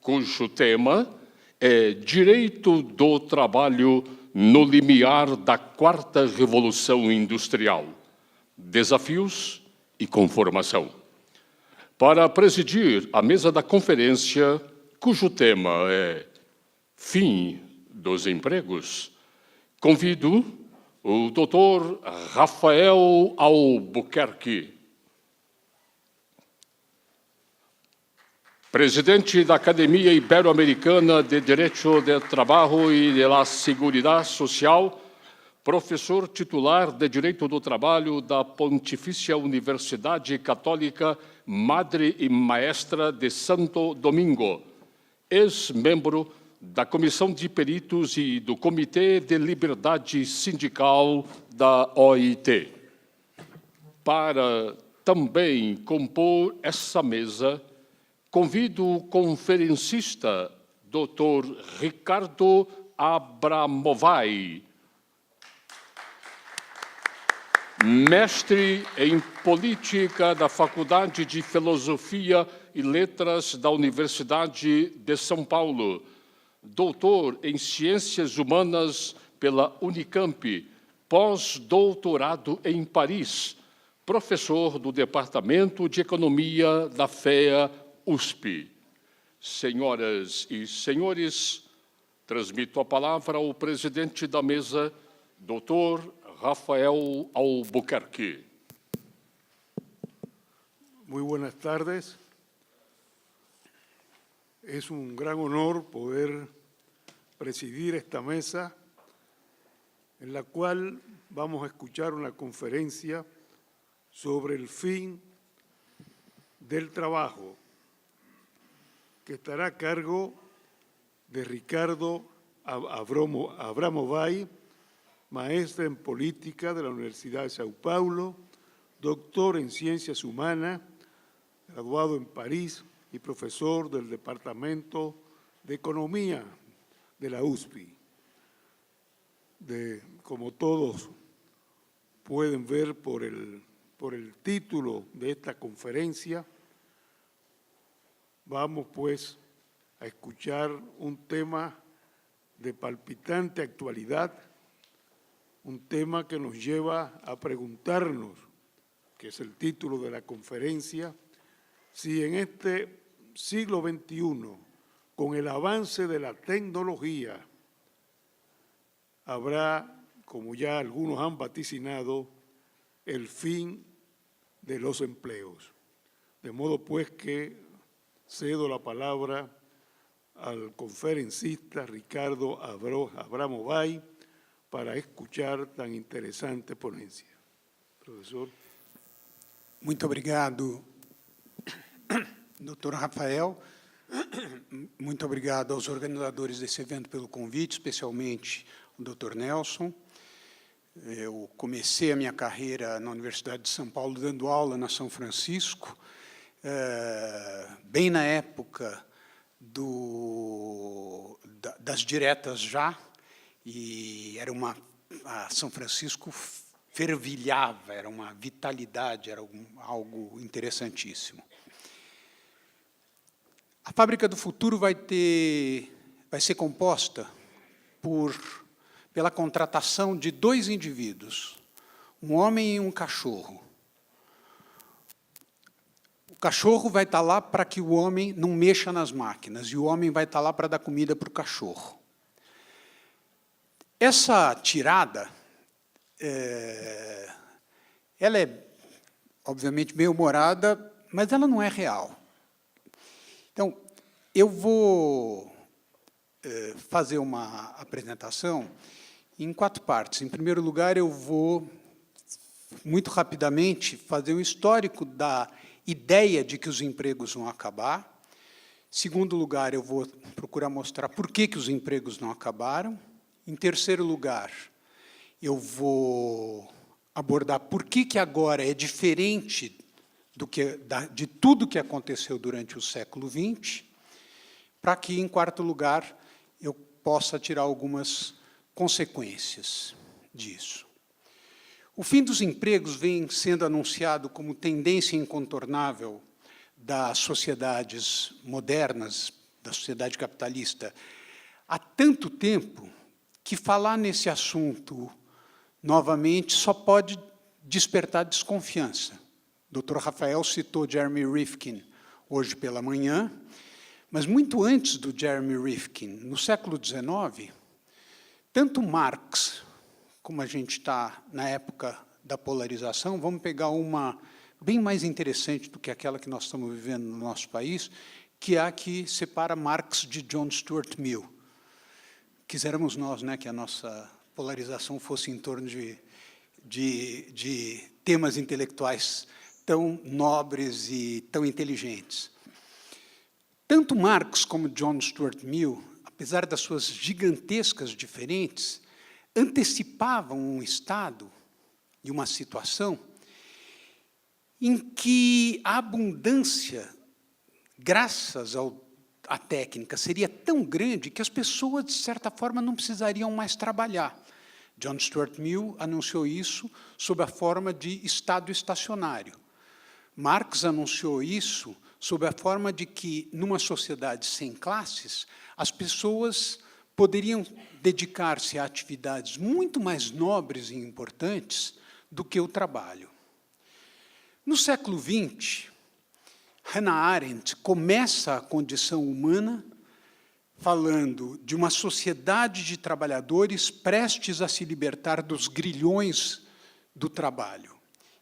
cujo tema é Direito do Trabalho no limiar da Quarta Revolução Industrial, Desafios e Conformação. Para presidir a mesa da conferência, cujo tema é Fim dos Empregos, convido o Dr. Rafael Albuquerque, presidente da Academia Ibero-Americana de Direito de Trabalho e de la Seguridad Social, professor titular de Direito do Trabalho da Pontifícia Universidade Católica Madre e Maestra de Santo Domingo, ex-membro da Comissão de Peritos e do Comitê de Liberdade Sindical da OIT. Para também compor essa mesa, convido o conferencista Dr. Ricardo Abramovay, mestre em Política da Faculdade de Filosofia e Letras da Universidade de São Paulo, doutor em Ciências Humanas pela Unicamp, pós-doutorado em Paris, professor do Departamento de Economia da FEA USP. Senhoras e senhores, transmito a palavra ao presidente da mesa, Dr. Rafael Albuquerque. Muy buenas tardes. Es un gran honor poder presidir esta mesa en la cual vamos a escuchar una conferencia sobre el fin del trabajo que estará a cargo de Ricardo Abramovay, maestra en Política de la Universidad de São Paulo, doctor en Ciencias Humanas, graduado en París y profesor del Departamento de Economía de la USP. Como todos pueden ver por el título de esta conferencia, vamos pues a escuchar un tema de palpitante actualidad, un tema que nos lleva a preguntarnos, que es el título de la conferencia, si en este siglo XXI, con el avance de la tecnología, habrá, como ya algunos han vaticinado, el fin de los empleos. De modo pues que cedo la palabra al conferencista Ricardo Abramovay para escuchar tan interesante ponencia. Professor. Muito obrigado, Dr. Rafael. Muito obrigado aos organizadores desse evento pelo convite, especialmente o Dr. Nelson. Eu comecei a minha carreira na Universidade de São Paulo dando aula na São Francisco, bem na época das diretas já, e a São Francisco fervilhava, era uma vitalidade, era algo interessantíssimo. A Fábrica do Futuro vai ser composta pela contratação de dois indivíduos, um homem e um cachorro. O cachorro vai estar lá para que o homem não mexa nas máquinas, e o homem vai estar lá para dar comida para o cachorro. Essa tirada, ela é, obviamente, meio humorada, mas ela não é real. Então, eu vou fazer uma apresentação em 4 partes. Em primeiro lugar, eu vou, muito rapidamente, fazer um histórico da ideia de que os empregos vão acabar. Em segundo lugar, eu vou procurar mostrar por que os empregos não acabaram. Em terceiro lugar, eu vou abordar por que agora é diferente de tudo que aconteceu durante o século XX, para que, em quarto lugar, eu possa tirar algumas consequências disso. O fim dos empregos vem sendo anunciado como tendência incontornável das sociedades modernas, da sociedade capitalista há tanto tempo que falar nesse assunto novamente só pode despertar desconfiança. O Dr. Rafael citou Jeremy Rifkin hoje pela manhã, mas muito antes do Jeremy Rifkin, no século XIX, tanto Marx, como a gente está na época da polarização, vamos pegar uma bem mais interessante do que aquela que nós estamos vivendo no nosso país, que é a que separa Marx de John Stuart Mill. Quiséramos nós, né, que a nossa polarização fosse em torno de temas intelectuais tão nobres e tão inteligentes. Tanto Marx como John Stuart Mill, apesar das suas gigantescas diferenças, antecipavam um estado e uma situação em que a abundância, graças à técnica, seria tão grande que as pessoas, de certa forma, não precisariam mais trabalhar. John Stuart Mill anunciou isso sob a forma de estado estacionário. Marx anunciou isso sob a forma de que, numa sociedade sem classes, as pessoas poderiam dedicar-se a atividades muito mais nobres e importantes do que o trabalho. No século XX, Hannah Arendt começa a condição humana falando de uma sociedade de trabalhadores prestes a se libertar dos grilhões do trabalho.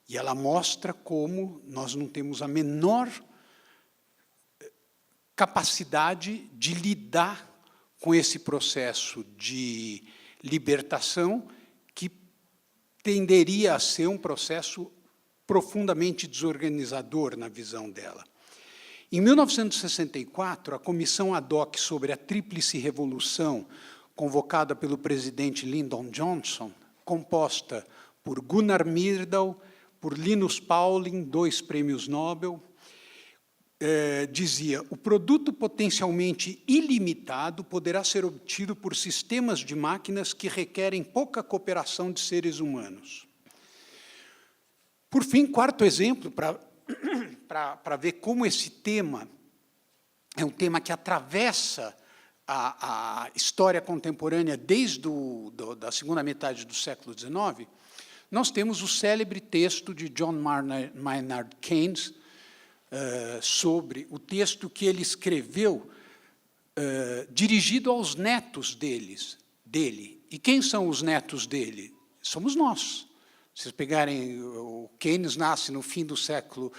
E ela mostra como nós não temos a menor capacidade de lidar com esse processo de libertação que tenderia a ser um processo profundamente desorganizador na visão dela. Em 1964, a comissão ad hoc sobre a Tríplice Revolução, convocada pelo presidente Lyndon Johnson, composta por Gunnar Myrdal, por Linus Pauling, 2 prêmios Nobel, dizia: o produto potencialmente ilimitado poderá ser obtido por sistemas de máquinas que requerem pouca cooperação de seres humanos. Por fim, quarto exemplo, para ver como esse tema é um tema que atravessa a história contemporânea desde da segunda metade do século XIX, nós temos o célebre texto de John Maynard Keynes, sobre o texto que ele escreveu dirigido aos netos dele. E quem são os netos dele? Somos nós. Se vocês pegarem, o Keynes nasce no fim do século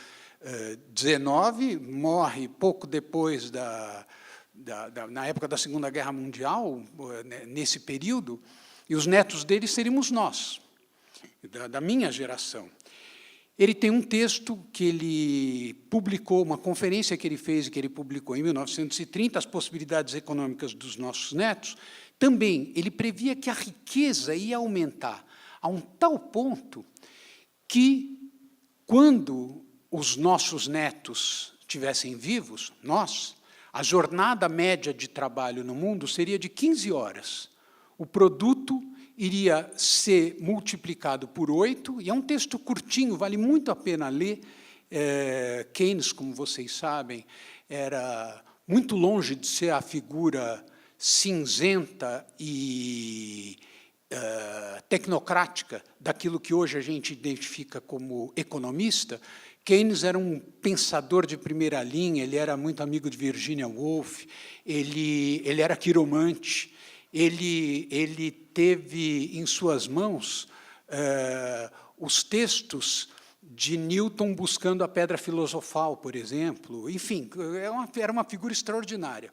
XIX, morre pouco depois na época da Segunda Guerra Mundial, nesse período, e os netos dele seríamos nós, da minha geração. Ele tem um texto que ele publicou, uma conferência que ele fez e que ele publicou em 1930, As Possibilidades Econômicas dos Nossos Netos. Também, ele previa que a riqueza ia aumentar a um tal ponto que, quando os nossos netos estivessem vivos, a jornada média de trabalho no mundo seria de 15 horas. O produto iria ser multiplicado por 8, e é um texto curtinho, vale muito a pena ler. Keynes, como vocês sabem, era muito longe de ser a figura cinzenta e tecnocrática daquilo que hoje a gente identifica como economista. Keynes era um pensador de primeira linha, ele era muito amigo de Virginia Woolf, ele era quiromante, ele teve em suas mãos os textos de Newton buscando a pedra filosofal, por exemplo. Enfim, era uma figura extraordinária.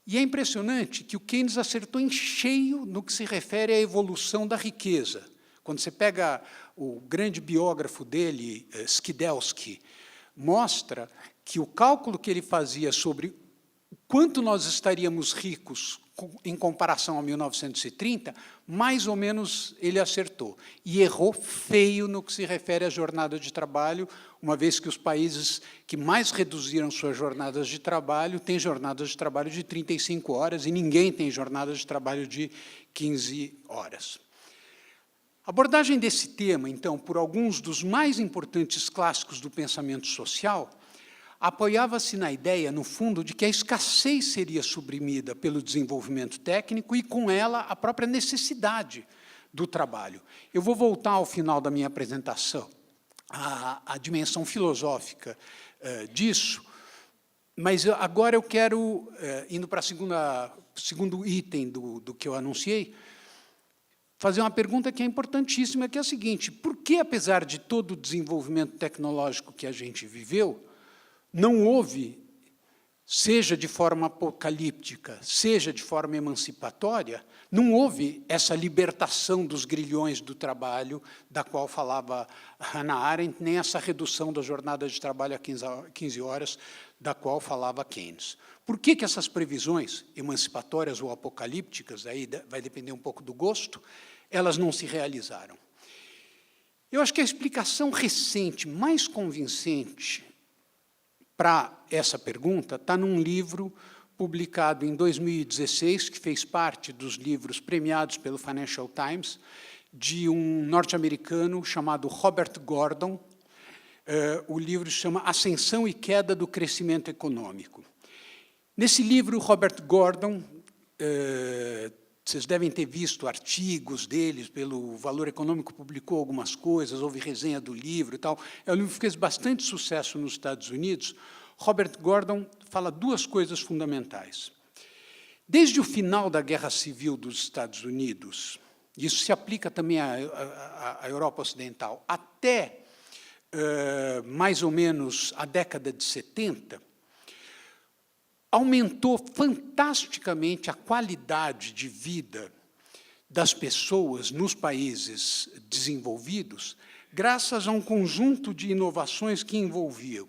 E é impressionante que o Keynes acertou em cheio no que se refere à evolução da riqueza. Quando você pega o grande biógrafo dele, Skidelsky, mostra que o cálculo que ele fazia sobre quanto nós estaríamos ricos em comparação a 1930, mais ou menos ele acertou. E errou feio no que se refere à jornada de trabalho, uma vez que os países que mais reduziram suas jornadas de trabalho têm jornadas de trabalho de 35 horas e ninguém tem jornadas de trabalho de 15 horas. A abordagem desse tema, então, por alguns dos mais importantes clássicos do pensamento social, apoiava-se na ideia, no fundo, de que a escassez seria suprimida pelo desenvolvimento técnico e, com ela, a própria necessidade do trabalho. Eu vou voltar ao final da minha apresentação à dimensão filosófica disso, mas agora eu quero, indo para o segundo item do que eu anunciei, fazer uma pergunta que é importantíssima, que é a seguinte: por que, apesar de todo o desenvolvimento tecnológico que a gente viveu, não houve, seja de forma apocalíptica, seja de forma emancipatória, não houve essa libertação dos grilhões do trabalho, da qual falava Hannah Arendt, nem essa redução da jornada de trabalho a 15 horas, da qual falava Keynes? Por que essas previsões emancipatórias ou apocalípticas, aí vai depender um pouco do gosto, elas não se realizaram? Eu acho que a explicação recente, mais convincente para essa pergunta está num livro publicado em 2016, que fez parte dos livros premiados pelo Financial Times, de um norte-americano chamado Robert Gordon. O livro se chama Ascensão e Queda do Crescimento Econômico. Nesse livro, Robert Gordon, vocês devem ter visto artigos deles, pelo Valor Econômico publicou algumas coisas, houve resenha do livro e tal. É um livro que fez bastante sucesso nos Estados Unidos. Robert Gordon fala duas coisas fundamentais. Desde o final da Guerra Civil dos Estados Unidos, isso se aplica também à Europa Ocidental, até mais ou menos a década de 70, aumentou fantasticamente a qualidade de vida das pessoas nos países desenvolvidos, graças a um conjunto de inovações que envolveu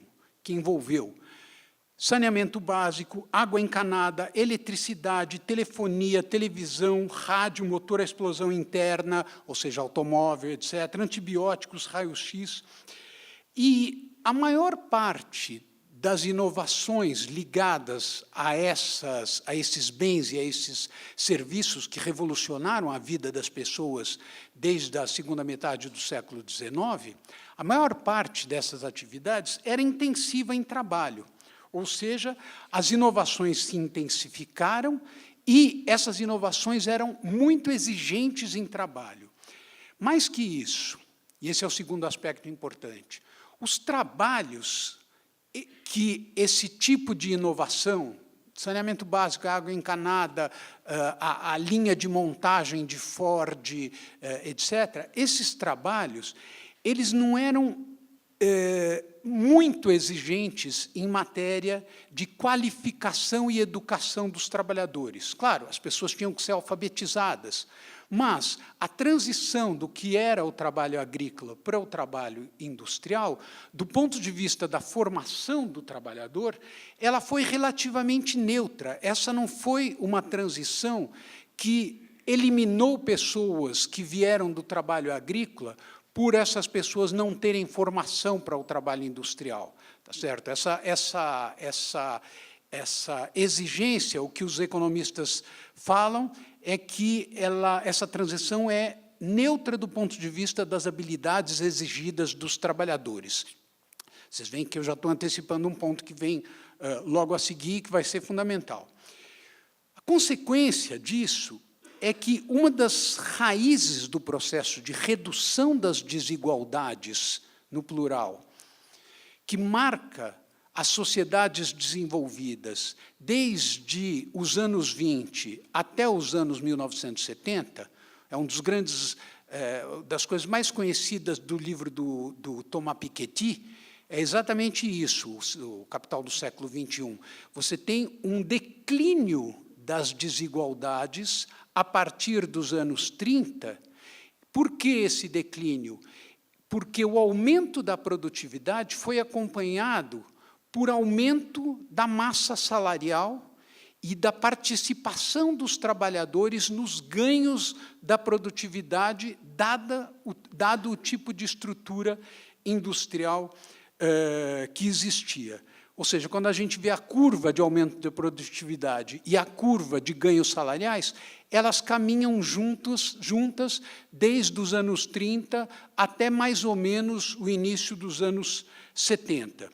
saneamento básico, água encanada, eletricidade, telefonia, televisão, rádio, motor à explosão interna, ou seja, automóvel, etc., antibióticos, raio-x. E a maior parte das inovações ligadas a esses bens e a esses serviços que revolucionaram a vida das pessoas desde a segunda metade do século XIX, a maior parte dessas atividades era intensiva em trabalho, ou seja, as inovações se intensificaram e essas inovações eram muito exigentes em trabalho. Mais que isso, e esse é o segundo aspecto importante, os trabalhos que esse tipo de inovação, saneamento básico, água encanada, a linha de montagem de Ford, etc., esses trabalhos, eles não eram muito exigentes em matéria de qualificação e educação dos trabalhadores. Claro, as pessoas tinham que ser alfabetizadas, mas a transição do que era o trabalho agrícola para o trabalho industrial, do ponto de vista da formação do trabalhador, ela foi relativamente neutra. Essa não foi uma transição que eliminou pessoas que vieram do trabalho agrícola por essas pessoas não terem formação para o trabalho industrial. Tá certo? Essa exigência, o que os economistas falam, é que essa transição é neutra do ponto de vista das habilidades exigidas dos trabalhadores. Vocês veem que eu já estou antecipando um ponto que vem logo a seguir, que vai ser fundamental. A consequência disso é que uma das raízes do processo de redução das desigualdades, no plural, que marca as sociedades desenvolvidas desde os anos 20 até os anos 1970, é um dos grandes, das coisas mais conhecidas do livro do Thomas Piketty, é exatamente isso, o Capital do século XXI. Você tem um declínio das desigualdades a partir dos anos 30. Por que esse declínio? Porque o aumento da produtividade foi acompanhado por aumento da massa salarial e da participação dos trabalhadores nos ganhos da produtividade, dado o tipo de estrutura industrial que existia. Ou seja, quando a gente vê a curva de aumento da produtividade e a curva de ganhos salariais, elas caminham juntas desde os anos 30 até mais ou menos o início dos anos 70.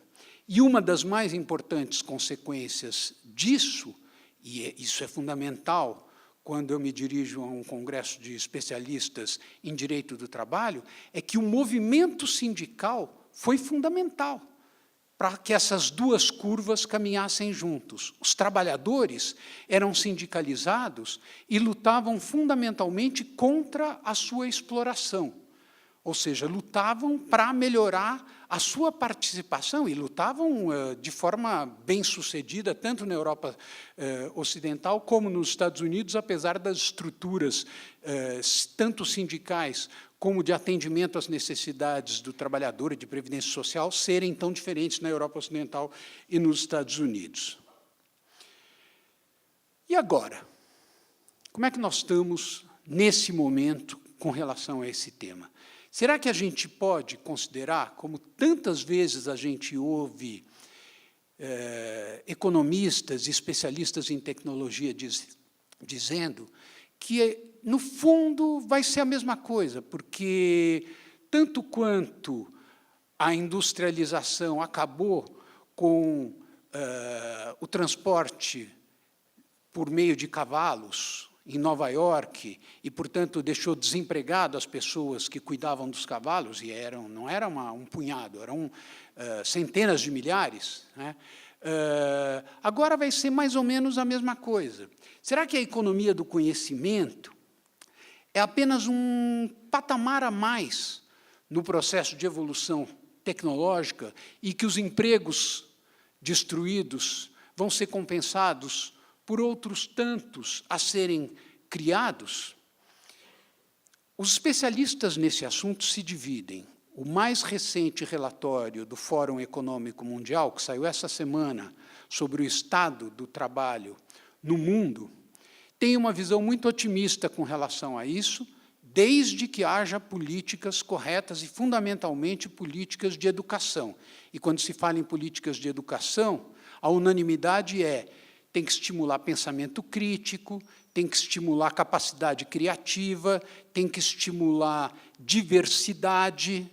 E uma das mais importantes consequências disso, e isso é fundamental quando eu me dirijo a um congresso de especialistas em direito do trabalho, é que o movimento sindical foi fundamental para que essas duas curvas caminhassem juntos. Os trabalhadores eram sindicalizados e lutavam fundamentalmente contra a sua exploração, ou seja, lutavam para melhorar a sua participação e lutavam de forma bem-sucedida, tanto na Europa ocidental como nos Estados Unidos, apesar das estruturas tanto sindicais como de atendimento às necessidades do trabalhador e de previdência social serem tão diferentes na Europa ocidental e nos Estados Unidos. E agora? Como é que nós estamos, nesse momento, com relação a esse tema? Será que a gente pode considerar, como tantas vezes a gente ouve economistas e especialistas em tecnologia dizendo que, no fundo, vai ser a mesma coisa, porque, tanto quanto a industrialização acabou com o transporte por meio de cavalos em Nova York, e, portanto, deixou desempregado as pessoas que cuidavam dos cavalos, e não era um punhado, eram centenas de milhares, né? Agora vai ser mais ou menos a mesma coisa. Será que a economia do conhecimento é apenas um patamar a mais no processo de evolução tecnológica e que os empregos destruídos vão ser compensados por outros tantos a serem criados? Os especialistas nesse assunto se dividem. O mais recente relatório do Fórum Econômico Mundial, que saiu essa semana, sobre o estado do trabalho no mundo, tem uma visão muito otimista com relação a isso, desde que haja políticas corretas e, fundamentalmente, políticas de educação. E, quando se fala em políticas de educação, a unanimidade tem que estimular pensamento crítico, tem que estimular capacidade criativa, tem que estimular diversidade,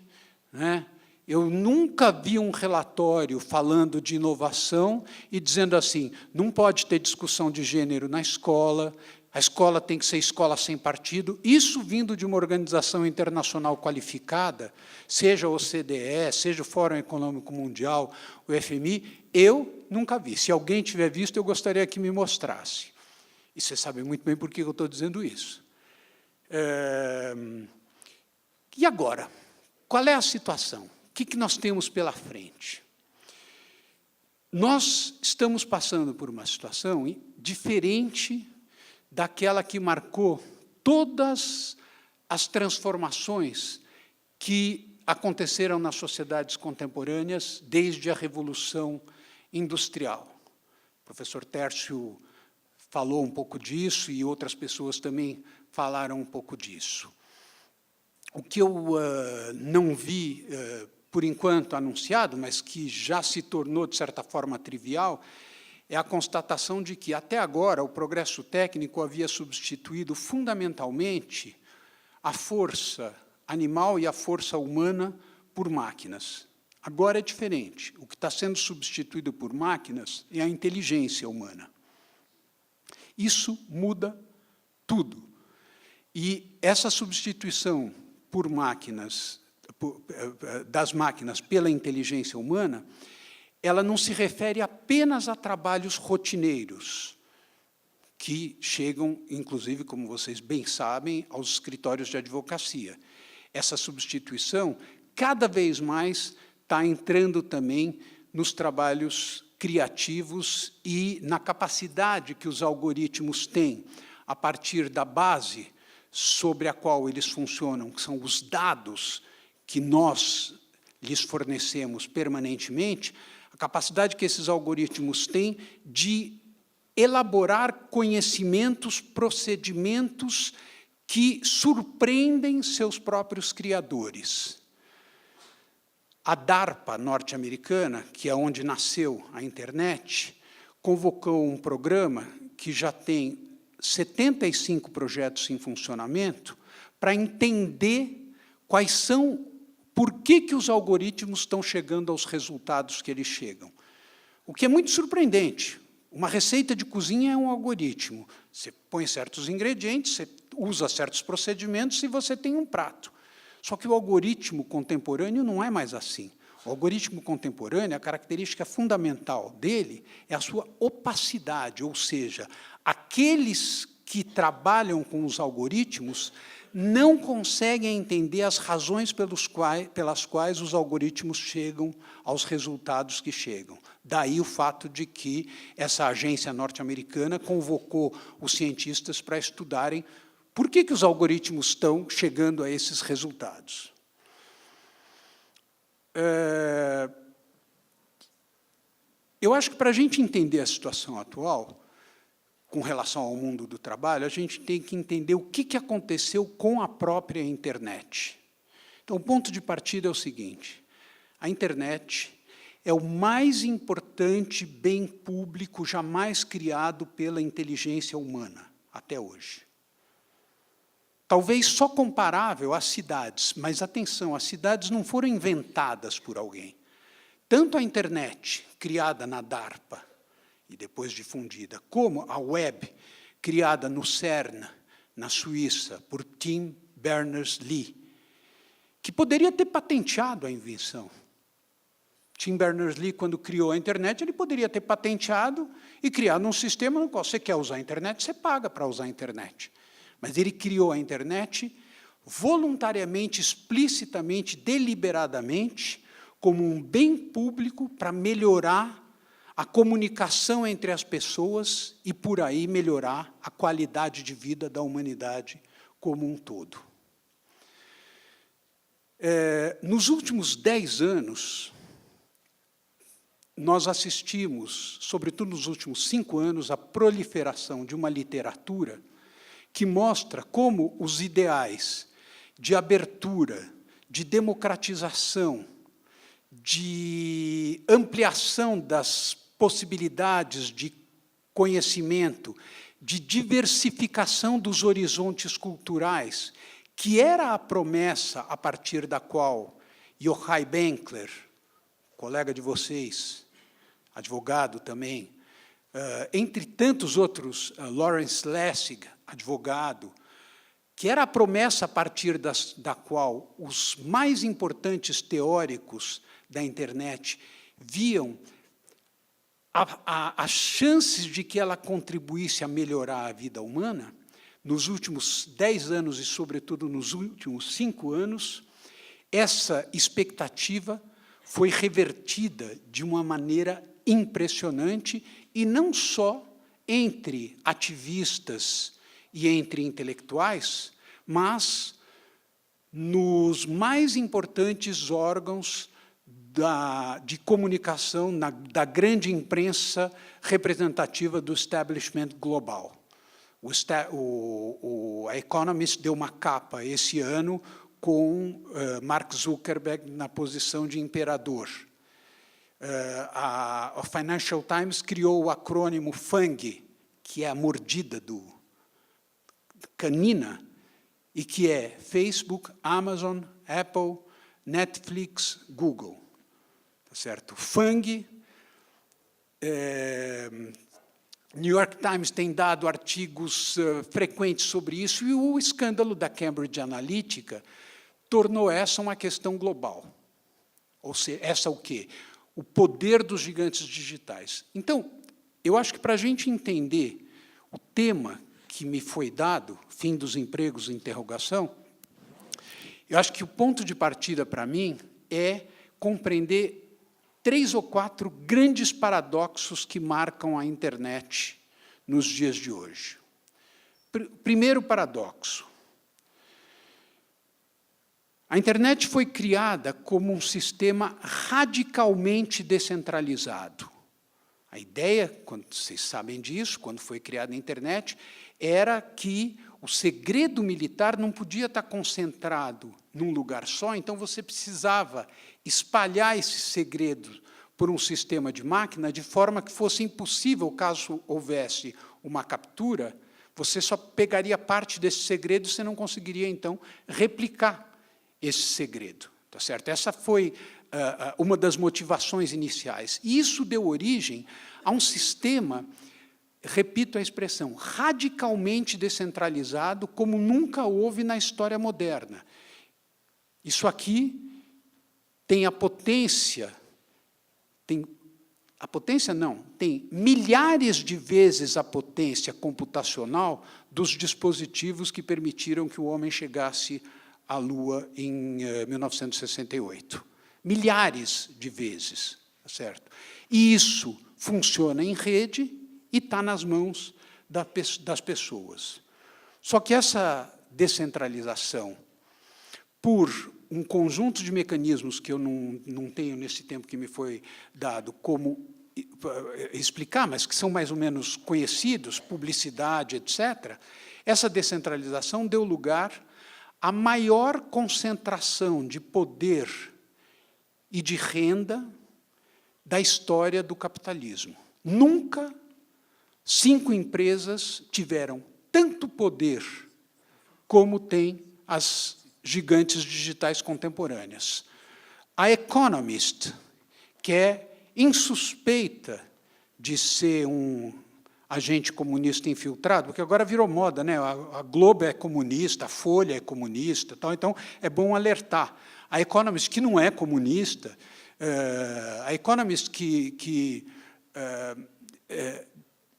né? Eu nunca vi um relatório falando de inovação e dizendo assim, não pode ter discussão de gênero na escola, a escola tem que ser escola sem partido. Isso vindo de uma organização internacional qualificada, seja a OCDE, seja o Fórum Econômico Mundial, o FMI, eu nunca vi. Se alguém tiver visto, eu gostaria que me mostrasse. E você sabe muito bem por que eu estou dizendo isso. E agora? Qual é a situação? O que nós temos pela frente? Nós estamos passando por uma situação diferente daquela que marcou todas as transformações que aconteceram nas sociedades contemporâneas desde a Revolução Industrial. O professor Tércio falou um pouco disso e outras pessoas também falaram um pouco disso. O que eu não vi, por enquanto, anunciado, mas que já se tornou, de certa forma, trivial, é a constatação de que, até agora, o progresso técnico havia substituído, fundamentalmente, a força animal e a força humana por máquinas. Agora é diferente. O que está sendo substituído por máquinas é a inteligência humana. Isso muda tudo. E essa substituição por máquinas, das máquinas pela inteligência humana, ela não se refere apenas a trabalhos rotineiros, que chegam, inclusive, como vocês bem sabem, aos escritórios de advocacia. Essa substituição, cada vez mais, está entrando também nos trabalhos criativos e na capacidade que os algoritmos têm, a partir da base sobre a qual eles funcionam, que são os dados que nós lhes fornecemos permanentemente, a capacidade que esses algoritmos têm de elaborar conhecimentos, procedimentos que surpreendem seus próprios criadores. A DARPA norte-americana, que é onde nasceu a internet, convocou um programa que já tem 75 projetos em funcionamento para entender quais são por que os algoritmos estão chegando aos resultados que eles chegam. O que é muito surpreendente. Uma receita de cozinha é um algoritmo. Você põe certos ingredientes, você usa certos procedimentos e você tem um prato. Só que o algoritmo contemporâneo não é mais assim. O algoritmo contemporâneo, a característica fundamental dele é a sua opacidade, ou seja, aqueles que trabalham com os algoritmos não conseguem entender as razões pelas quais os algoritmos chegam aos resultados que chegam. Daí o fato de que essa agência norte-americana convocou os cientistas para estudarem por que os algoritmos estão chegando a esses resultados. Eu acho que, para a gente entender a situação atual, com relação ao mundo do trabalho, a gente tem que entender o que aconteceu com a própria internet. Então, o ponto de partida é o seguinte: a internet é o mais importante bem público jamais criado pela inteligência humana, até hoje. Talvez só comparável às cidades, mas, atenção, as cidades não foram inventadas por alguém. Tanto a internet, criada na DARPA, e depois difundida, como a web, criada no CERN, na Suíça, por Tim Berners-Lee, que poderia ter patenteado a invenção. Tim Berners-Lee, quando criou a internet, ele poderia ter patenteado e criado um sistema no qual você quer usar a internet, você paga para usar a internet. Mas ele criou a internet voluntariamente, explicitamente, deliberadamente, como um bem público para melhorar a comunicação entre as pessoas e, por aí, melhorar a qualidade de vida da humanidade como um todo. Nos últimos 10 anos, nós assistimos, sobretudo nos últimos 5 anos, à proliferação de uma literatura que mostra como os ideais de abertura, de democratização, de ampliação das possibilidades de conhecimento, de diversificação dos horizontes culturais, que era a promessa a partir da qual Yochai Benkler, colega de vocês, advogado também, entre tantos outros, Lawrence Lessig, advogado, que era a promessa a partir da qual os mais importantes teóricos da internet viam as chances de que ela contribuísse a melhorar a vida humana. Nos últimos 10 anos e, sobretudo, nos últimos 5 anos, essa expectativa foi revertida de uma maneira impressionante, e não só entre ativistas e entre intelectuais, mas nos mais importantes órgãos de comunicação, da grande imprensa representativa do establishment global. A Economist deu uma capa esse ano com Mark Zuckerberg na posição de imperador. A Financial Times criou o acrônimo FANG, que é a mordida canina, e que é Facebook, Amazon, Apple, Netflix, Google. Tá certo? FANG, New York Times tem dado artigos frequentes sobre isso, e o escândalo da Cambridge Analytica tornou essa uma questão global. Ou seja, essa o quê? O poder dos gigantes digitais. Então, eu acho que, para a gente entender o tema que me foi dado, fim dos empregos, interrogação, eu acho que o ponto de partida, para mim, é compreender 3 ou 4 grandes paradoxos que marcam a internet nos dias de hoje. Primeiro paradoxo. A internet foi criada como um sistema radicalmente descentralizado. A ideia, quando vocês sabem disso, quando foi criada a internet, era que o segredo militar não podia estar concentrado num lugar só, então você precisava espalhar esse segredo por um sistema de máquina, de forma que fosse impossível, caso houvesse uma captura, você só pegaria parte desse segredo e você não conseguiria, então, replicar esse segredo. Tá certo? Essa foi uma das motivações iniciais. E isso deu origem a um sistema, repito a expressão, radicalmente descentralizado, como nunca houve na história moderna. Isso aqui tem a potência, tem milhares de vezes a potência computacional dos dispositivos que permitiram que o homem chegasse à Lua em 1968. Milhares de vezes, certo? E isso funciona em rede e está nas mãos das pessoas. Só que essa descentralização, por um conjunto de mecanismos que eu não tenho nesse tempo que me foi dado como explicar, mas que são mais ou menos conhecidos, publicidade, etc., essa descentralização deu lugar à maior concentração de poder e de renda da história do capitalismo. Nunca 5 empresas tiveram tanto poder como têm as gigantes digitais contemporâneas. A Economist, que é insuspeita de ser um agente comunista infiltrado, porque agora virou moda, né? A Globo é comunista, a Folha é comunista, tal, então é bom alertar. A Economist, que não é comunista, a Economist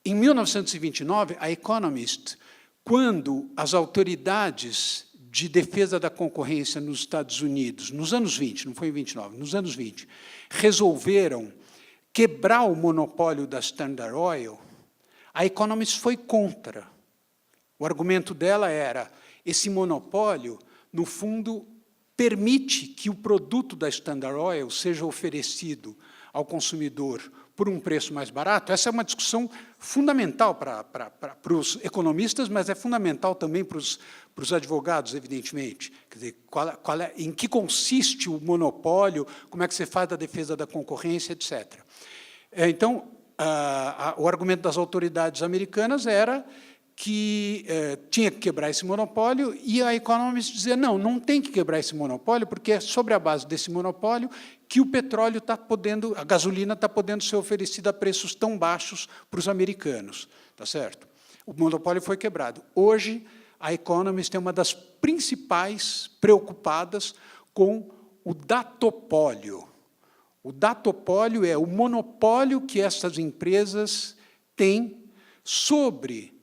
em 1929, a Economist, quando as autoridades de defesa da concorrência nos Estados Unidos, nos anos 20, não foi em 29, nos anos 20, resolveram quebrar o monopólio da Standard Oil, a Economist foi contra. O argumento dela era, esse monopólio, no fundo, permite que o produto da Standard Oil seja oferecido ao consumidor por um preço mais barato. Essa é uma discussão fundamental para os economistas, mas é fundamental também para os advogados, evidentemente. Quer dizer, em que consiste o monopólio, como é que você faz a defesa da concorrência, etc. Então, o argumento das autoridades americanas era que tinha que quebrar esse monopólio, e a Economist dizia, não tem que quebrar esse monopólio, porque é sobre a base desse monopólio que o petróleo está podendo, a gasolina está podendo ser oferecida a preços tão baixos para os americanos. Tá certo? O monopólio foi quebrado. Hoje, a Economist é uma das principais preocupadas com o datopólio. O datopólio é o monopólio que essas empresas têm sobre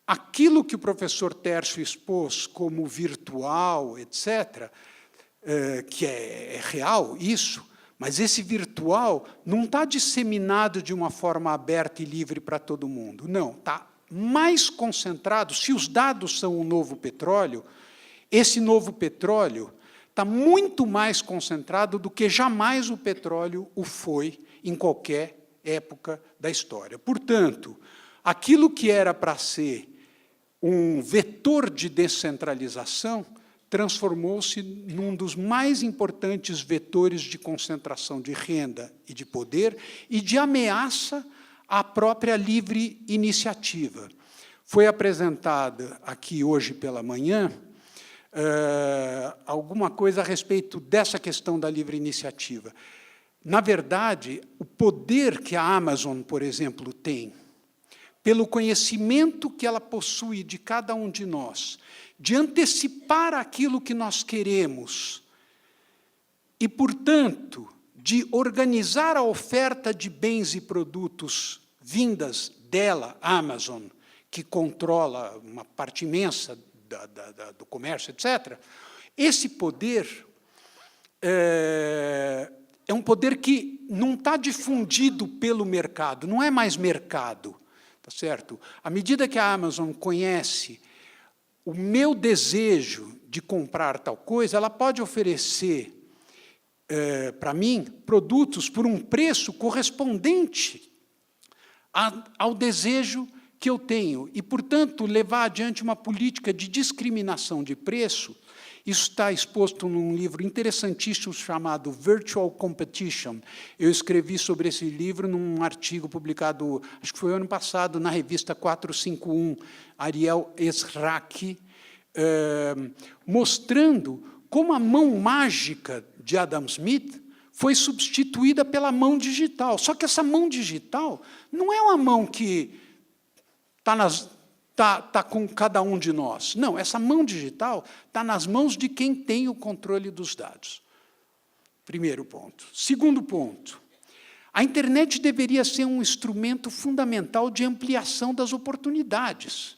aquilo que o professor Tércio expôs como virtual, etc., que é real, isso, mas esse virtual não está disseminado de uma forma aberta e livre para todo mundo. Não, está mais concentrado. Se os dados são o novo petróleo, esse novo petróleo está muito mais concentrado do que jamais o petróleo o foi em qualquer época da história. Portanto, aquilo que era para ser um vetor de descentralização transformou-se num dos mais importantes vetores de concentração de renda e de poder e de ameaça à própria livre iniciativa. Foi apresentada aqui hoje pela manhã alguma coisa a respeito dessa questão da livre iniciativa. Na verdade, o poder que a Amazon, por exemplo, tem, pelo conhecimento que ela possui de cada um de nós, de antecipar aquilo que nós queremos e, portanto, de organizar a oferta de bens e produtos vindas dela, Amazon, que controla uma parte imensa do comércio, etc., esse poder é um poder que não está difundido pelo mercado, não é mais mercado. Tá certo? À medida que a Amazon conhece o meu desejo de comprar tal coisa, ela pode oferecer para mim produtos por um preço correspondente ao desejo que eu tenho e, portanto, levar adiante uma política de discriminação de preço. Isso está exposto num livro interessantíssimo chamado Virtual Competition. Eu escrevi sobre esse livro num artigo publicado, acho que foi ano passado, na revista 451, Ariel Ezraki, mostrando como a mão mágica de Adam Smith foi substituída pela mão digital. Só que essa mão digital não é uma mão que está com cada um de nós. Não, essa mão digital está nas mãos de quem tem o controle dos dados. Primeiro ponto. Segundo ponto, a internet deveria ser um instrumento fundamental de ampliação das oportunidades.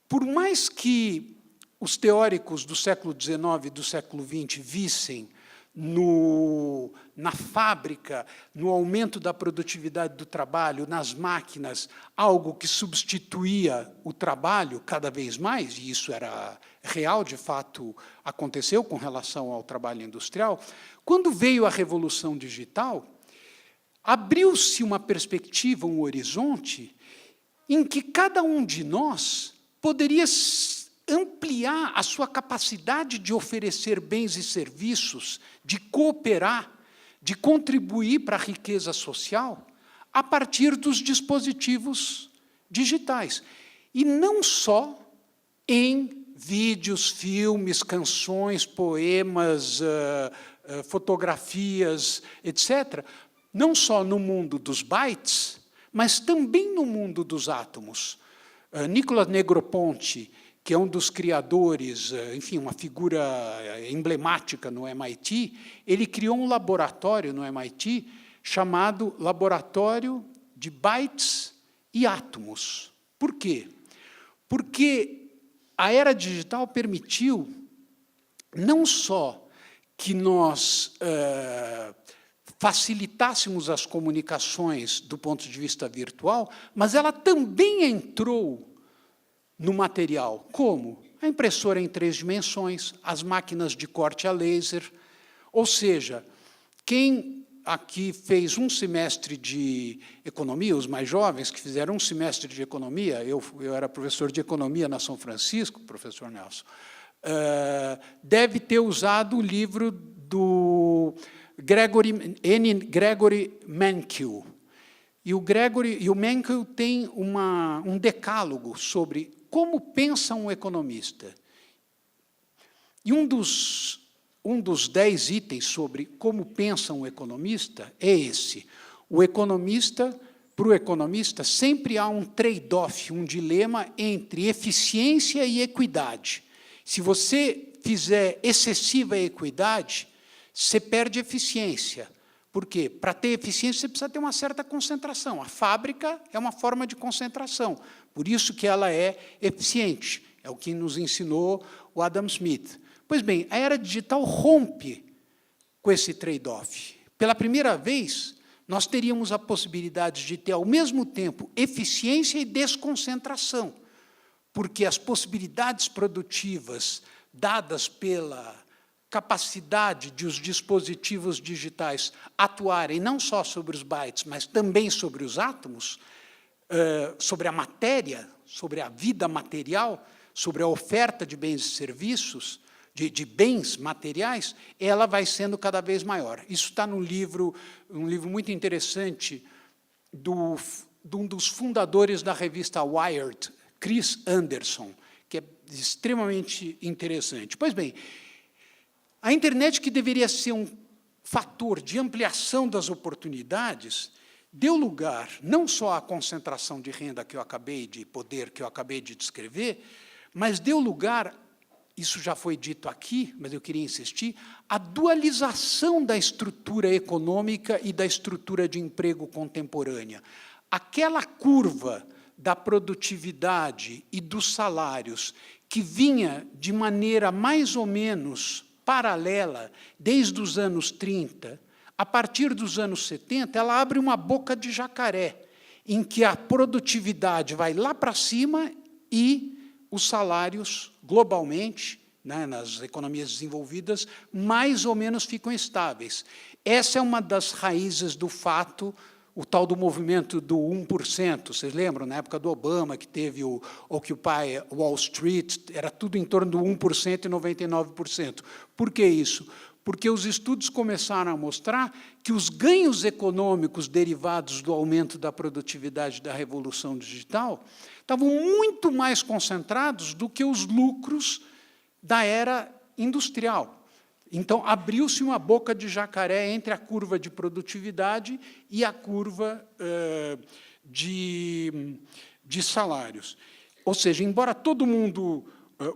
Por mais que os teóricos do século XIX e do século XX vissem na fábrica, no aumento da produtividade do trabalho, nas máquinas, algo que substituía o trabalho cada vez mais, e isso era real, de fato, aconteceu com relação ao trabalho industrial, quando veio a Revolução Digital, abriu-se uma perspectiva, um horizonte, em que cada um de nós poderia ampliar a sua capacidade de oferecer bens e serviços, de cooperar, de contribuir para a riqueza social, a partir dos dispositivos digitais. E não só em vídeos, filmes, canções, poemas, fotografias, etc., não só no mundo dos bytes, mas também no mundo dos átomos. Nicolas Negroponte, que é um dos criadores, enfim, uma figura emblemática no MIT, ele criou um laboratório no MIT chamado Laboratório de Bytes e Átomos. Por quê? Porque a era digital permitiu não só que nós facilitássemos as comunicações do ponto de vista virtual, mas ela também entrou no material. Como? A impressora em 3 dimensões, as máquinas de corte a laser. Ou seja, quem aqui fez um semestre de economia, os mais jovens que fizeram um semestre de economia, eu era professor de economia na São Francisco, professor Nelson, deve ter usado o livro do Gregory Mankiw. E o Mankiw tem um decálogo sobre como pensa um economista. E um dos 10 itens sobre como pensa um economista é esse. Para o economista, sempre há um trade-off, um dilema entre eficiência e equidade. Se você fizer excessiva equidade, você perde eficiência. Por quê? Para ter eficiência, você precisa ter uma certa concentração. A fábrica é uma forma de concentração. Por isso que ela é eficiente. É o que nos ensinou o Adam Smith. Pois bem, a era digital rompe com esse trade-off. Pela primeira vez, nós teríamos a possibilidade de ter, ao mesmo tempo, eficiência e desconcentração, porque as possibilidades produtivas dadas pela capacidade de os dispositivos digitais atuarem não só sobre os bytes, mas também sobre os átomos, sobre a matéria, sobre a vida material, sobre a oferta de bens e serviços, de bens materiais, ela vai sendo cada vez maior. Isso está num livro, um livro muito interessante de um dos fundadores da revista Wired, Chris Anderson, que é extremamente interessante. Pois bem, a internet, que deveria ser um fator de ampliação das oportunidades, deu lugar não só à concentração de renda que eu acabei de poder, que eu acabei de descrever, mas deu lugar, isso já foi dito aqui, mas eu queria insistir, à dualização da estrutura econômica e da estrutura de emprego contemporânea. Aquela curva da produtividade e dos salários que vinha de maneira mais ou menos paralela desde os anos 30, a partir dos anos 70, ela abre uma boca de jacaré, em que a produtividade vai lá para cima e os salários, globalmente, né, nas economias desenvolvidas, mais ou menos ficam estáveis. Essa é uma das raízes do fato, o tal do movimento do 1%. Vocês lembram, na época do Obama, que teve o Occupy Wall Street, era tudo em torno do 1% e 99%. Por que isso? Porque os estudos começaram a mostrar que os ganhos econômicos derivados do aumento da produtividade da revolução digital estavam muito mais concentrados do que os lucros da era industrial. Então, abriu-se uma boca de jacaré entre a curva de produtividade e a curva de salários. Ou seja, embora todo mundo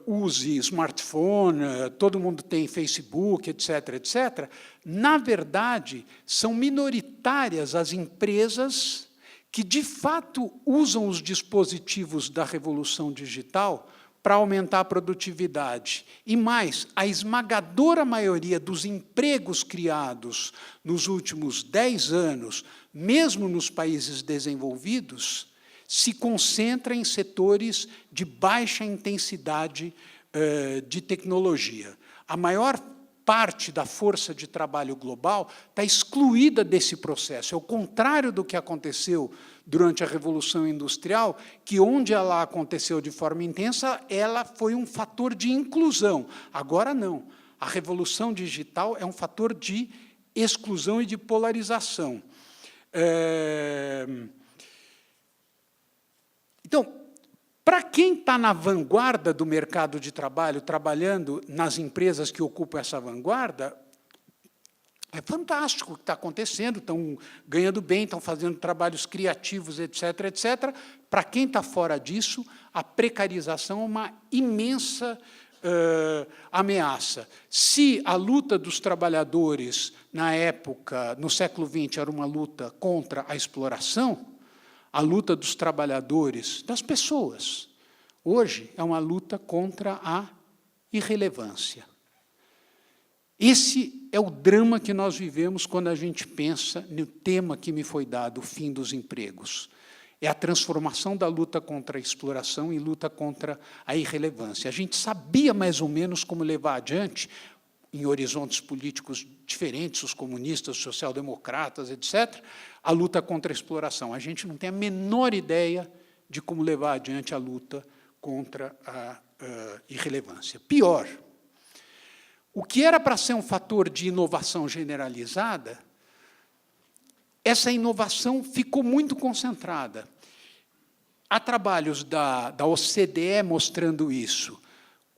use smartphone, todo mundo tem Facebook, etc., etc., na verdade, são minoritárias as empresas que, de fato, usam os dispositivos da revolução digital para aumentar a produtividade. E mais, a esmagadora maioria dos empregos criados nos últimos 10 anos, mesmo nos países desenvolvidos, se concentra em setores de baixa intensidade de tecnologia. A maior parte da força de trabalho global está excluída desse processo. É o contrário do que aconteceu durante a Revolução Industrial, que, onde ela aconteceu de forma intensa, ela foi um fator de inclusão. Agora, não. A Revolução Digital é um fator de exclusão e de polarização. Então, para quem está na vanguarda do mercado de trabalho, trabalhando nas empresas que ocupam essa vanguarda, é fantástico o que está acontecendo, estão ganhando bem, estão fazendo trabalhos criativos, etc., etc. Para quem está fora disso, a precarização é uma imensa ameaça. Se a luta dos trabalhadores, na época, no século XX, era uma luta contra a exploração, a luta dos trabalhadores, das pessoas, hoje é uma luta contra a irrelevância. Esse é o drama que nós vivemos quando a gente pensa no tema que me foi dado, o fim dos empregos. É a transformação da luta contra a exploração e luta contra a irrelevância. A gente sabia mais ou menos como levar adiante, em horizontes políticos diferentes, os comunistas, os social-democratas, etc., a luta contra a exploração. A gente não tem a menor ideia de como levar adiante a luta contra a irrelevância. Pior, o que era para ser um fator de inovação generalizada, essa inovação ficou muito concentrada. Há trabalhos da OCDE mostrando isso.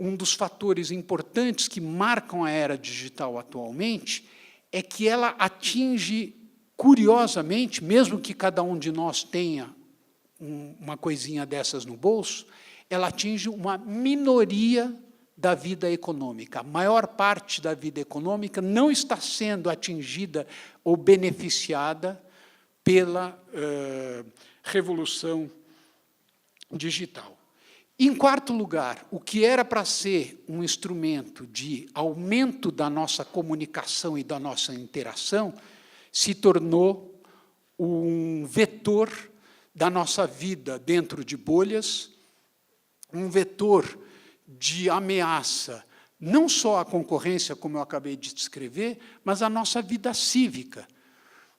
Um dos fatores importantes que marcam a era digital atualmente é que ela atinge, curiosamente, mesmo que cada um de nós tenha uma coisinha dessas no bolso, ela atinge uma minoria da vida econômica. A maior parte da vida econômica não está sendo atingida ou beneficiada pela revolução digital. Em quarto lugar, o que era para ser um instrumento de aumento da nossa comunicação e da nossa interação, se tornou um vetor da nossa vida dentro de bolhas, um vetor de ameaça, não só à concorrência, como eu acabei de descrever, mas à nossa vida cívica.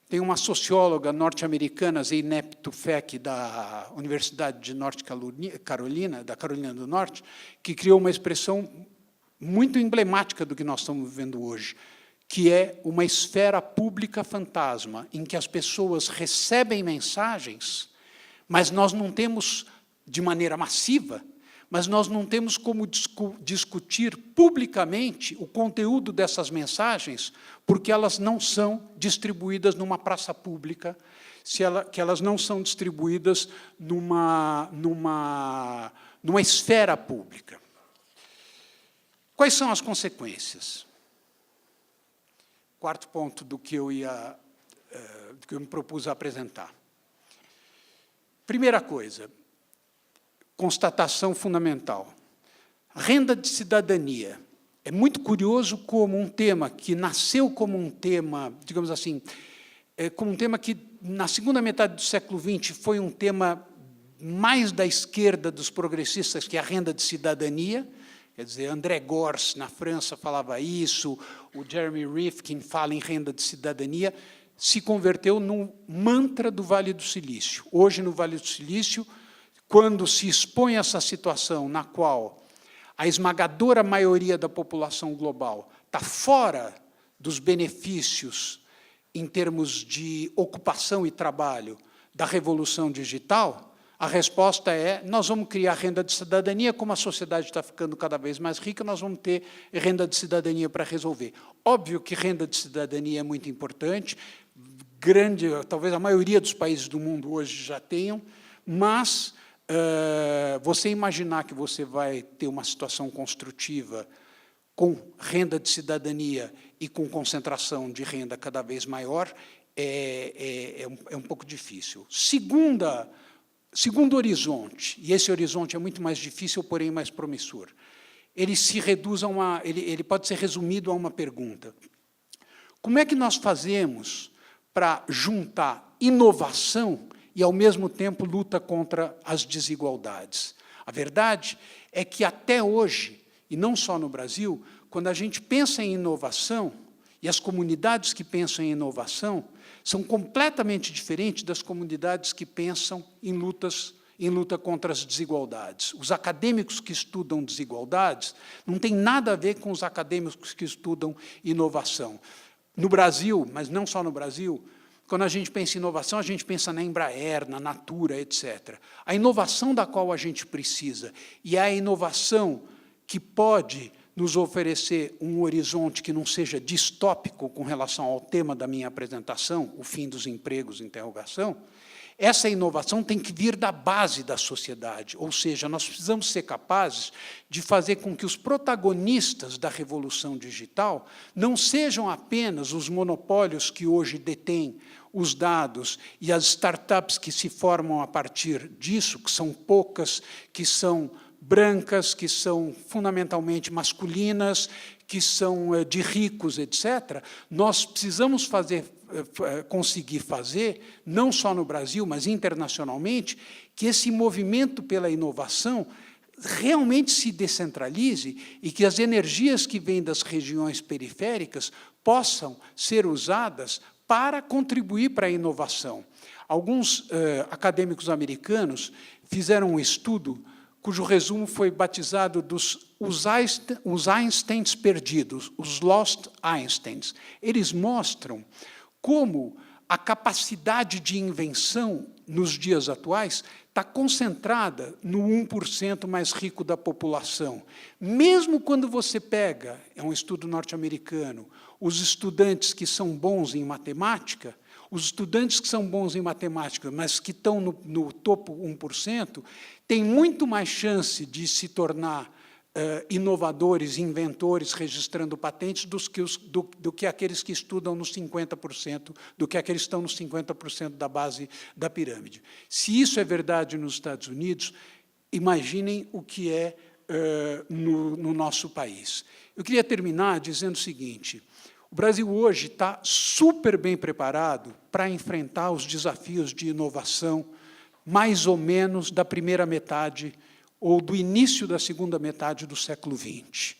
Tem uma socióloga norte-americana, Zeynep Tufekci, da Universidade de Norte Carolina, da Carolina do Norte, que criou uma expressão muito emblemática do que nós estamos vivendo hoje, que é uma esfera pública fantasma, em que as pessoas recebem mensagens, mas nós não temos, de maneira massiva, mas nós não temos como discutir publicamente o conteúdo dessas mensagens, porque elas não são distribuídas numa praça pública, que elas não são distribuídas numa esfera pública. Quais são as consequências? Quarto ponto do que eu me propus a apresentar. Primeira coisa, constatação fundamental. Renda de cidadania. É muito curioso como um tema que nasceu como um tema, digamos assim, como um tema que, na segunda metade do século XX, foi um tema mais da esquerda dos progressistas, que é a renda de cidadania. Quer dizer, André Gorz, na França, falava isso, o Jeremy Rifkin fala em renda de cidadania, se converteu num mantra do Vale do Silício. Hoje, no Vale do Silício, quando se expõe essa situação na qual a esmagadora maioria da população global está fora dos benefícios em termos de ocupação e trabalho da revolução digital, A resposta é, nós vamos criar renda de cidadania, como a sociedade está ficando cada vez mais rica, nós vamos ter renda de cidadania para resolver. Óbvio que renda de cidadania é muito importante, talvez a maioria dos países do mundo hoje já tenham, mas você imaginar que você vai ter uma situação construtiva com renda de cidadania e com concentração de renda cada vez maior, é um pouco difícil. Segundo horizonte, e esse horizonte é muito mais difícil, porém mais promissor, ele pode ser resumido a uma pergunta. Como é que nós fazemos para juntar inovação e, ao mesmo tempo, luta contra as desigualdades? A verdade é que, até hoje, e não só no Brasil, quando a gente pensa em inovação, e as comunidades que pensam em inovação são completamente diferentes das comunidades que pensam em luta contra as desigualdades. Os acadêmicos que estudam desigualdades não têm nada a ver com os acadêmicos que estudam inovação. No Brasil, mas não só no Brasil, quando a gente pensa em inovação, a gente pensa na Embraer, na Natura, etc. A inovação da qual a gente precisa, e é a inovação que pode nos oferecer um horizonte que não seja distópico com relação ao tema da minha apresentação, o fim dos empregos, interrogação, essa inovação tem que vir da base da sociedade, ou seja, nós precisamos ser capazes de fazer com que os protagonistas da revolução digital não sejam apenas os monopólios que hoje detêm os dados e as startups que se formam a partir disso, que são poucas, que são brancas, que são fundamentalmente masculinas, que são de ricos, etc., nós precisamos conseguir fazer, não só no Brasil, mas internacionalmente, que esse movimento pela inovação realmente se descentralize e que as energias que vêm das regiões periféricas possam ser usadas para contribuir para a inovação. Alguns acadêmicos americanos fizeram um estudo cujo resumo foi batizado os Einsteins perdidos, os Lost Einsteins. Eles mostram como a capacidade de invenção, nos dias atuais, está concentrada no 1% mais rico da população. Mesmo quando você pega, é um estudo norte-americano, os estudantes que são bons em matemática, os estudantes que são bons em matemática, mas que estão no topo 1%, têm muito mais chance de se tornar inovadores, inventores, registrando patentes, do que aqueles que estudam nos 50%, do que aqueles que estão nos 50% da base da pirâmide. Se isso é verdade nos Estados Unidos, imaginem o que é no nosso país. Eu queria terminar dizendo o seguinte: o Brasil hoje está super bem preparado para enfrentar os desafios de inovação, mais ou menos da primeira metade ou do início da segunda metade do século XX.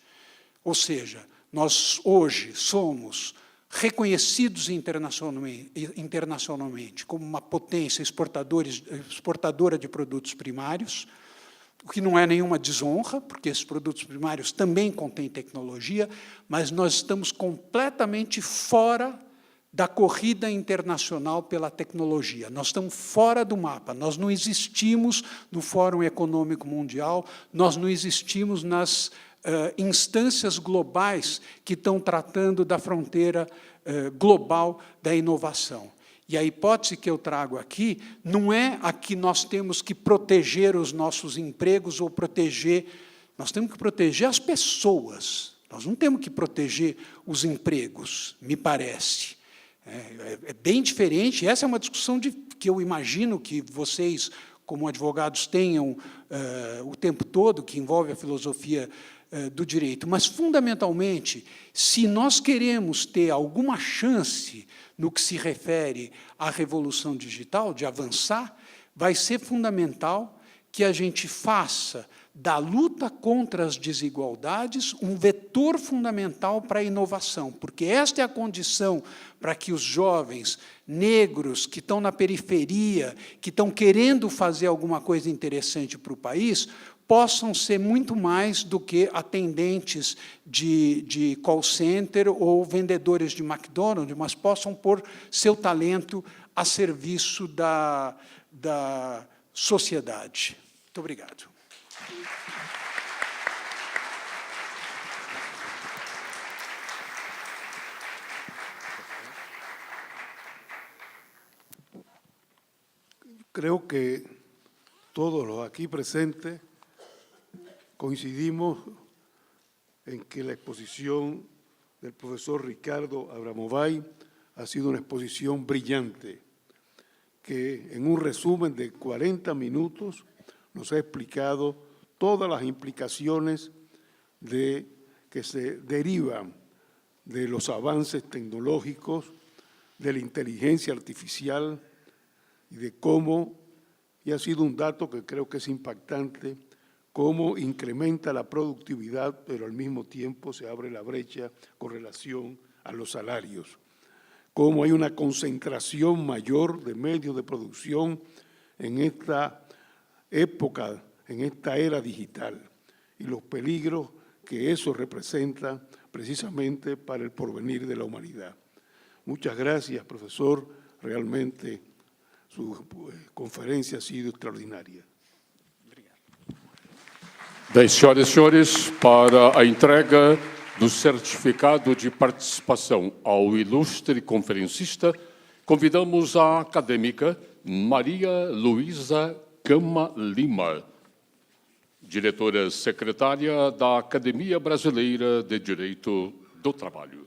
Ou seja, nós hoje somos reconhecidos internacionalmente como uma potência exportadora de produtos primários, o que não é nenhuma desonra, porque esses produtos primários também contêm tecnologia, mas nós estamos completamente fora da corrida internacional pela tecnologia. Nós estamos fora do mapa, nós não existimos no Fórum Econômico Mundial, nós não existimos nas instâncias globais que estão tratando da fronteira global da inovação. E a hipótese que eu trago aqui não é a que nós temos que proteger os nossos empregos ou proteger... Nós temos que proteger as pessoas, nós não temos que proteger os empregos, me parece. É bem diferente, essa é uma discussão que eu imagino que vocês, como advogados, tenham o tempo todo, que envolve a filosofia do direito. Mas, fundamentalmente, se nós queremos ter alguma chance no que se refere à revolução digital, de avançar, vai ser fundamental que a gente faça da luta contra as desigualdades um vetor fundamental para a inovação, porque esta é a condição para que os jovens negros que estão na periferia, que estão querendo fazer alguma coisa interessante para o país, possam ser muito mais do que atendentes de call center ou vendedores de McDonald's, mas possam pôr seu talento a serviço sociedade. Muito obrigado. Creo que todos los aquí presentes coincidimos en que la exposición del profesor Ricardo Abramovay ha sido una exposición brillante, que en un resumen de 40 minutos nos ha explicado todas las implicaciones que se derivan de los avances tecnológicos, de la inteligencia artificial y de cómo, y ha sido un dato que creo que es impactante, cómo incrementa la productividad, pero al mismo tiempo se abre la brecha con relación a los salarios. Cómo hay una concentración mayor de medios de producción en esta época, en esta era digital, y los peligros que eso representa precisamente para el porvenir de la humanidad. Muchas gracias, profesor. Realmente su conferência ha sido extraordinária. Bem, senhoras e senhores, para a entrega do certificado de participação ao ilustre conferencista, convidamos a acadêmica Maria Luísa Gama Lima, diretora secretária da Academia Brasileira de Direito do Trabalho.